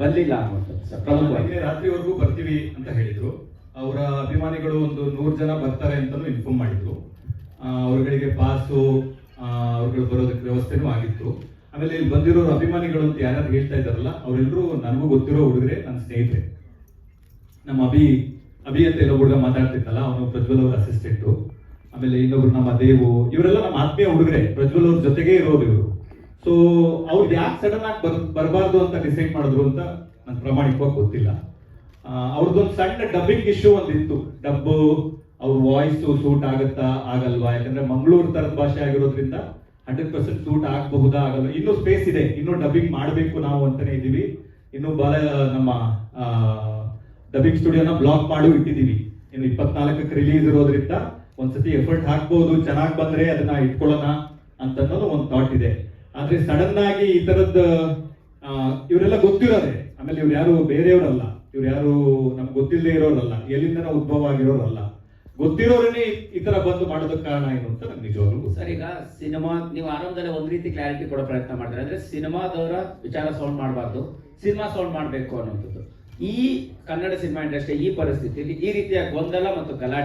ಬಂದಿಲ್ಲ ಅನ್ನುವಂಥದ್ದು ಸರ್ ಪ್ರಮುಖವಾಗಿ. ನಿನ್ನೆ ರಾತ್ರಿವರೆಗೂ ಬರ್ತೀವಿ ಅಂತ ಹೇಳಿದ್ರು. ಅವರ ಅಭಿಮಾನಿಗಳು ಒಂದು 100 ಜನ ಬರ್ತಾರೆ ಅಂತಾನು ಇನ್ಫಾರ್ಮ್ ಮಾಡಿದ್ರು. ಅವರುಗಳಿಗೆ ಪಾಸು ಅವ್ರುಗಳು ಬರೋದಕ್ಕೆ ವ್ಯವಸ್ಥೆನೂ ಆಗಿತ್ತು. ಆಮೇಲೆ ಇಲ್ಲಿ ಬಂದಿರೋ ಅಭಿಮಾನಿಗಳು ಅಂತ ಯಾರ್ಯಾರು ಹೇಳ್ತಾ ಇದ್ದಾರಲ್ಲ ಅವರೆಲ್ಲರೂ ನನಗೂ ಗೊತ್ತಿರೋ ಹುಡುಗರೆ, ನನ್ನ ಸ್ನೇಹಿತರೆ. ನಮ್ಮ ಅಭಿ ಅಂತ ಎಲ್ಲೋ ಹುಡುಗ ಮಾತಾಡ್ತಿತ್ತಲ್ಲ, ಅವನು ಪ್ರಜ್ವಲ್ ಅವ್ರ ಅಸಿಸ್ಟೆಂಟು. ಆಮೇಲೆ ಇನ್ನೊಬ್ರು ನಮ್ಮ ದೇವು, ಇವರೆಲ್ಲ ನಮ್ಮ ಆತ್ಮೀಯ ಹುಡುಗರೆ, ಪ್ರಜ್ವಲ್ ಅವ್ರ ಜೊತೆಗೆ ಇರೋರು ಇವರು. ಸೊ ಅವ್ರಿಗೆ ಯಾಕೆ ಸಡನ್ ಆಗಿ ಬರಬಾರ್ದು ಅಂತ ಡಿಸೈಡ್ ಮಾಡಿದ್ರು ಅಂತ ನನ್ಗೆ ಪ್ರಾಮಾಣಿಕವಾಗಿ ಗೊತ್ತಿಲ್ಲ. ಅವ್ರದ್ದೊಂದು ಸಣ್ಣ ಡಬ್ಬಿಂಗ್ ಇಶ್ಯೂ ಒಂದಿತ್ತು. ಡಬ್ಬು ಅವ್ರ ವಾಯ್ಸ್ ಸೂಟ್ ಆಗುತ್ತಾ ಆಗಲ್ವಾ, ಯಾಕಂದ್ರೆ ಮಂಗಳೂರು ತರದ ಭಾಷೆ ಆಗಿರೋದ್ರಿಂದ 100% ಸೂಟ್ ಆಗಬಹುದಾ ಆಗಲ್ಲ. ಇನ್ನೂ ಸ್ಪೇಸ್ ಇದೆ, ಇನ್ನೂ ಡಬ್ಬಿಂಗ್ ಮಾಡಬೇಕು ನಾವು ಅಂತಾನೆ ಇದೀವಿ. ಇನ್ನು ನಮ್ಮ ಡಬ್ಬಿಂಗ್ ಸ್ಟುಡಿಯೋನ ಬ್ಲಾಕ್ ಮಾಡಿ ಇಟ್ಟಿದೀವಿ. ಇನ್ನು 24ಕ್ಕೆ ರಿಲೀಸ್ ಇರೋದ್ರಿಂದ ಒಂದ್ಸತಿ ಎಫರ್ಟ್ ಹಾಕ್ಬಹುದು, ಚೆನ್ನಾಗಿ ಬಂದ್ರೆ ಅದನ್ನ ಇಟ್ಕೊಳ್ಳೋಣ ಅಂತ ಅನ್ನೋದು ಒಂದು ಥಾಟ್ ಇದೆ. ಆದ್ರೆ ಸಡನ್ ಆಗಿ ಈ ತರದ್ ಇವರೆಲ್ಲ ಗೊತ್ತಿರೋರೆ. ಆಮೇಲೆ ಇವ್ರು ಯಾರು ಬೇರೆಯವರಲ್ಲ, ಇವ್ರು ಯಾರು ನಮ್ಗೆ ಗೊತ್ತಿಲ್ಲದೆ ಇರೋರಲ್ಲ, ಎಲ್ಲಿಂದ ಉದ್ಭವ ಆಗಿರೋರಲ್ಲ, ಗೊತ್ತಿರೋರನ್ನೇ ಈ ತರ ಬಂದು ಮಾಡೋದಕ್ಕೆ ಕಾರಣ ಏನು ಅಂತ ನಮ್ಗೆ ನಿಜವಾಗ್ಲೂ. ಸರ್, ಈಗ ಸಿನಿಮಾ ನೀವು ಆರಂಭದಲ್ಲಿ ಒಂದ್ ರೀತಿ ಕ್ಲಾರಿಟಿ ಕೊಡೋ ಪ್ರಯತ್ನ ಮಾಡಿದ್ರೆ, ಅಂದ್ರೆ ಸಿನಿಮಾದವರ ವಿಚಾರ ಸೌಂಡ್ ಮಾಡಬಾರ್ದು, ಸಿನಿಮಾ ಸೌಂಡ್ ಮಾಡಬೇಕು ಅನ್ನುವಂಥದ್ದು. ಈ ಕನ್ನಡ ಸಿನಿಮಾ ಇಂಡಸ್ಟ್ರಿ ಈ ಪರಿಸ್ಥಿತಿಯಲ್ಲಿ ಈ ರೀತಿಯ ಗೊಂದಲ ಮತ್ತು ಗಲಾಟೆ